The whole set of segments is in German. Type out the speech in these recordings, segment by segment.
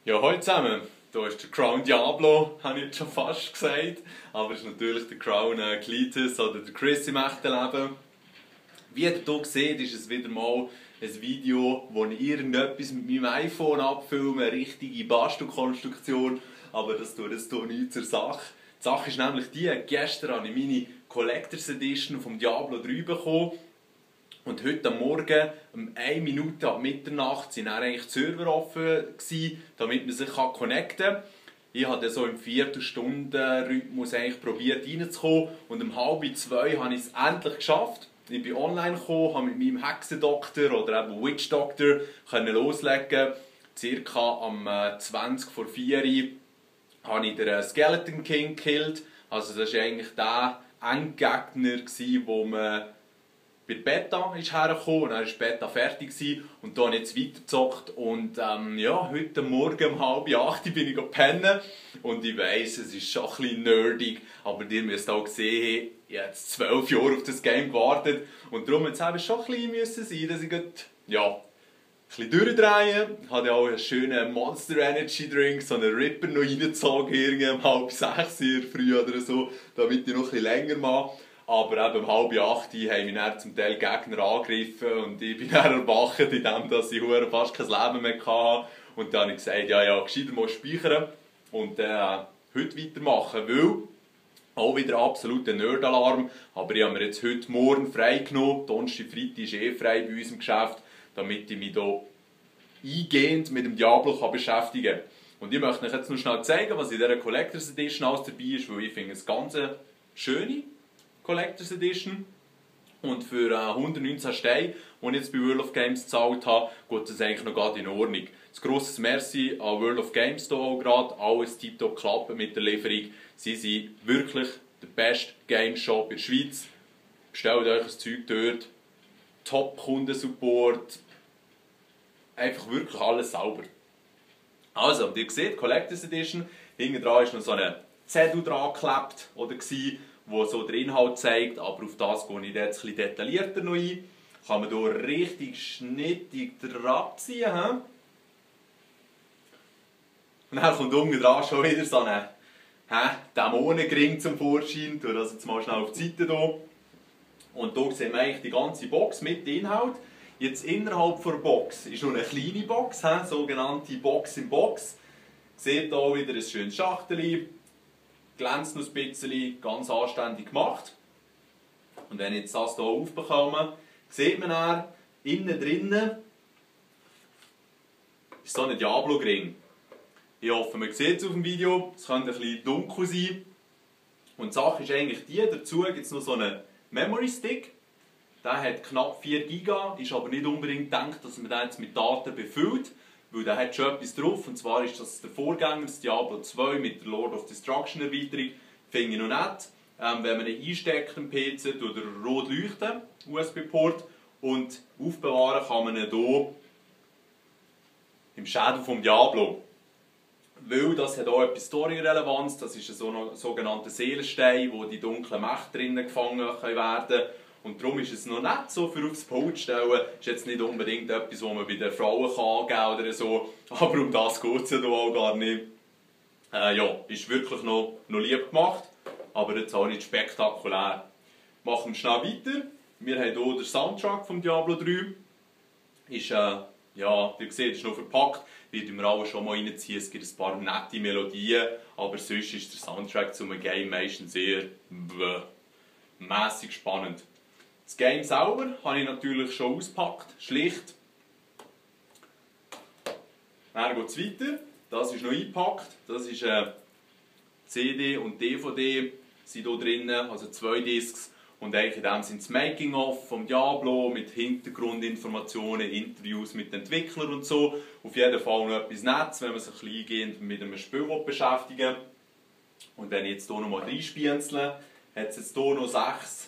Ja, hallo zusammen. Hier ist der Crown Diablo, habe ich jetzt schon fast gesagt. Aber es ist natürlich der Crown Cletus oder der Chris im echten Leben. Wie ihr hier seht, ist es wieder mal ein Video, wo ich irgendetwas mit meinem iPhone abfilme, eine richtige Bastelkonstruktion. Aber das tut jetzt hier nichts zur Sache. Die Sache ist nämlich die, gestern habe ich meine Collectors Edition vom Diablo 3 bekommen. Und heute am Morgen, um 1 Minute ab Mitternacht, waren dann eigentlich die Server offen, damit man sich connecten kann. Ich habe so im Viertelstunden-Rhythmus probiert reinzukommen und um 1:30 habe ich es endlich geschafft. Ich bin online gekommen, habe mit meinem Hexendoktor oder eben Witch Doctor loslegen. Circa am 20 vor 4 habe ich den Skeleton King gekillt. Also das war eigentlich der Endgegner, wo man bei der Beta ist hergekommen und dann war die Beta fertig und dann habe ich jetzt weitergezockt und ja, heute Morgen um 7:30 bin ich pennen und ich weiss, es ist schon ein bisschen nerdig, aber ihr müsst auch sehen, ich habe jetzt 12 Jahre auf das Game gewartet und darum jetzt es schon ein bisschen sein, dass ich ja, ein bisschen durchdrehen. Ich hatte auch einen schönen Monster Energy Drink, so einen Ripper noch reingezogen, um 5:30 in der Früh oder so, damit ich noch ein bisschen länger mache. Aber eben um 7:30 haben mich dann zum Teil Gegner angegriffen und ich bin dann erwacht, indem ich fast kein Leben mehr hatte. Und dann habe ich gesagt, ja, gescheiter mal speichern und heute weitermachen, weil auch wieder absoluter Nerd-Alarm. Aber ich habe mir jetzt heute Morgen frei genommen. Donnerstag, Freitag ist frei bei uns im Geschäft, damit ich mich hier eingehend mit dem Diablo beschäftigen kann. Und ich möchte euch jetzt noch schnell zeigen, was in dieser Collectors Edition alles dabei ist, weil ich finde es ganz schöne Collectors Edition. Und für 119 Steine, die ich jetzt bei World of Games gezahlt habe, geht das eigentlich noch gerade in Ordnung. Ein grosses Merci an World of Games hier auch gerade. Alles tiptop klappt mit der Lieferung. Sie sind wirklich der beste Game Shop in der Schweiz. Bestellt euch ein Zeug dort. Top-Kundensupport. Einfach wirklich alles sauber. Also, und ihr seht, Collectors Edition. Hinten dran ist noch so eine Zettel dran geklebt, oder wo so den Inhalt zeigt, aber auf das gehe ich jetzt etwas detaillierter noch ein. Kann man hier richtig schnittig dran ziehen. Und dann kommt unten dran schon wieder so ein Dämonengring zum Vorschein. Ich tue das jetzt mal schnell auf die Seite hier. Und hier sehen wir eigentlich die ganze Box mit Inhalt. Jetzt innerhalb der Box ist noch eine kleine Box, sogenannte Box in Box. Ihr seht hier wieder ein schönes Schachtel. Glänzt noch ein bisschen, ganz anständig gemacht. Und wenn ich jetzt das hier aufbekomme, sieht man dann, innen drinnen ist so ein Diablo-Ring. Ich hoffe, man sieht es auf dem Video, es könnte ein bisschen dunkel sein. Und die Sache ist eigentlich die, dazu gibt es noch so einen Memory Stick. Der hat knapp 4 GB, ist aber nicht unbedingt gedacht, dass man den jetzt mit Daten befüllt. Weil der hat schon etwas drauf, und zwar ist das der Vorgänger, das Diablo 2 mit der Lord of Destruction Erweiterung. Finde ich noch nett. Wenn man ihn einsteckt im PC, tut er rot leuchten, USB-Port. Und aufbewahren kann man ihn hier im Schädel vom Diablo. Weil das hat auch etwas Story-Relevanz, das ist ein sogenannter Seelenstein, wo die dunklen Mächte drinnen gefangen werden können. Und darum ist es noch nicht so für aufs Pult stellen. Ist jetzt nicht unbedingt etwas, was man bei den Frauen angeben kann oder so. Aber um das geht es ja auch gar nicht. Ja, ist wirklich noch lieb gemacht. Aber jetzt auch nicht spektakulär. Machen wir schnell weiter. Wir haben hier den Soundtrack vom Diablo 3. Ist, ja, ihr seht, ist noch verpackt. Wird wir alle schon mal reinziehen. Es gibt ein paar nette Melodien. Aber sonst ist der Soundtrack zum Game meistens sehr mässig spannend. Das Game selber habe ich natürlich schon ausgepackt, schlicht. Dann geht es weiter. Das ist noch eingepackt. Das ist CD und DVD sind hier drin, also 2 Discs. Und eigentlich in dem sind das Making-of vom Diablo mit Hintergrundinformationen, Interviews mit den Entwicklern und so. Auf jeden Fall noch etwas Nettes, wenn man sich eingehend mit einem Spiel beschäftigen will. Und wenn ich jetzt hier noch mal reinspienzle, hat es jetzt hier noch 6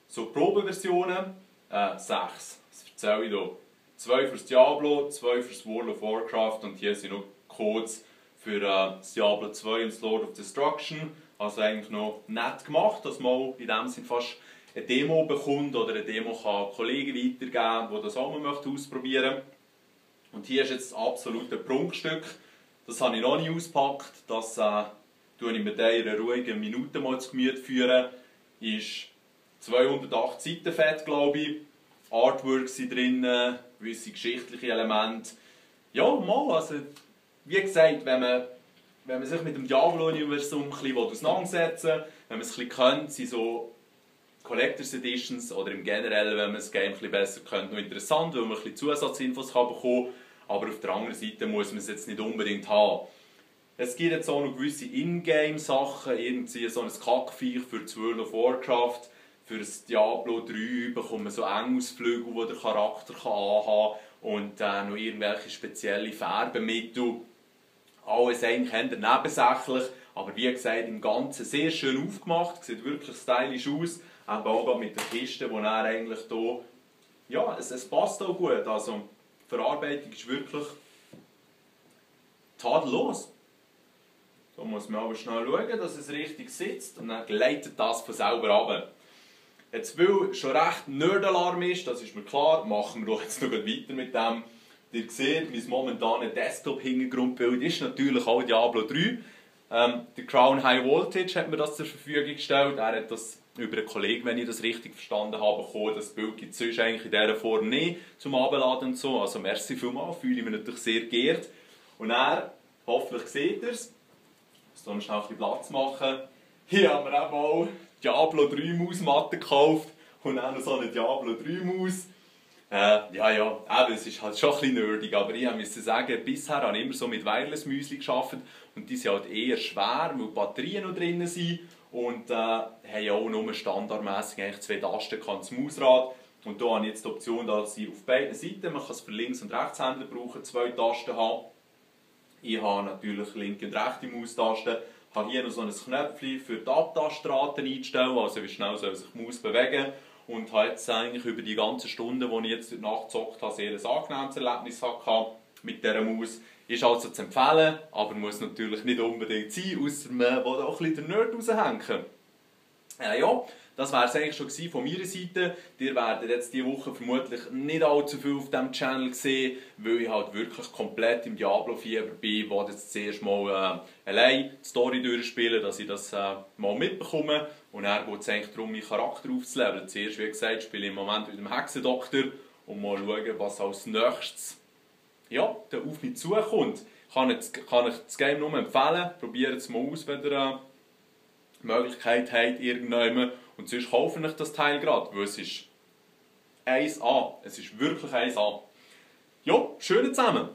so Probeversionen. 6, das erzähle ich hier. 2 fürs Diablo, 2 fürs World of Warcraft und hier sind noch Codes für das Diablo 2 und das Lord of Destruction. Also eigentlich noch nett gemacht, dass man in dem Sinne fast eine Demo bekommt oder eine Demo kann Kollegen weitergeben, die das auch mal ausprobieren möchten. Und hier ist jetzt das absolute Prunkstück. Das habe ich noch nie ausgepackt. Das tue ich mit einer ruhigen Minute mal zu Gemüte führen. Ist 208 Seiten fett, glaube ich. Artworks sind drin, gewisse geschichtliche Elemente. Ja, mal, also, wie gesagt, wenn man sich mit dem Diablo-Universum ein bisschen auseinandersetzen will, wenn man es ein bisschen kennt, sind so Collectors Editions oder im Generellen, wenn man das Game ein bisschen besser kennt, noch interessant, weil man ein bisschen Zusatzinfos bekommen kann. Aber auf der anderen Seite muss man es jetzt nicht unbedingt haben. Es gibt jetzt auch noch gewisse Ingame-Sachen, irgendwie so ein Kackviech für die World of Warcraft. Für das Diablo 3 bekommt man so Engausflügel, die der Charakter anhaben kann. Und noch irgendwelche spezielle Färbemittel. Alles eigentlich eher nebensächlich, aber wie gesagt, im Ganzen sehr schön aufgemacht. Sieht wirklich stylisch aus. Auch mit der Kiste, die dann eigentlich hier... Ja, es passt auch gut. Also, die Verarbeitung ist wirklich tadellos. Da muss man aber schnell schauen, dass es richtig sitzt und dann gleitet das von selber runter. Jetzt, weil schon recht Nerdalarm ist, das ist mir klar, machen wir doch jetzt noch weiter mit dem. Ihr seht, mein momentanes Desktop-Hintergrundbild ist natürlich auch Diablo 3. Der Crown High Voltage hat mir das zur Verfügung gestellt. Er hat das über einen Kollegen, wenn ich das richtig verstanden habe, bekommen. Das Bild gibt es sonst eigentlich in dieser Form nicht zum Abladen und so. Also merci vielmals, fühle ich mich natürlich sehr geehrt. Und er, hoffentlich seht ihr es, ich muss hier schnell ein bisschen Platz machen. Hier haben wir eben auch Diablo 3 Mausmatte gekauft und auch noch so eine Diablo 3 Maus. Eben, es ist halt schon ein bisschen nerdig, aber ich muss sagen, bisher habe ich immer so mit Wireless-Müsli gearbeitet und die sind halt eher schwer, weil Batterien noch drin sind und haben auch nur standardmäßig eigentlich 2 Tasten das Mausrad. Und hier habe ich jetzt die Option, dass ich auf beiden Seiten, man kann es für Links- und Rechtshänder brauchen, 2 Tasten habe. Ich habe natürlich linke und rechte Maustasten. Ich habe hier noch so ein Knöpfchen für die Abtastrate einstellen, also wie schnell soll sich die Maus bewegen. Und habe jetzt eigentlich über die ganzen Stunden, die ich jetzt durch die Nacht gezockt habe, sehr ein angenehmes Erlebnis gehabt mit dieser Maus. Ist also zu empfehlen, aber muss natürlich nicht unbedingt sein, ausser man will auch ein bisschen den Nerd raushängen. Ja, das wäre es eigentlich schon von meiner Seite. Ihr werdet jetzt diese Woche vermutlich nicht allzu viel auf diesem Channel sehen, weil ich halt wirklich komplett im Diablo-Fieber bin. Ich will jetzt zuerst mal allein die Story durchspielen, dass ich das mal mitbekomme. Und dann geht es eigentlich darum, meinen Charakter aufzuleveln. Zuerst, wie gesagt, spiele ich im Moment mit dem Hexendoktor und mal schauen, was als nächstes da auf mich zukommt. Kann ich das Game nur empfehlen. Probiert es mal aus, wenn ihr die Möglichkeit habt, irgendjemand. Und sonst kaufe ich das Teil gerade, weil es ist 1A. Es ist wirklich 1A. Ja, schön zusammen.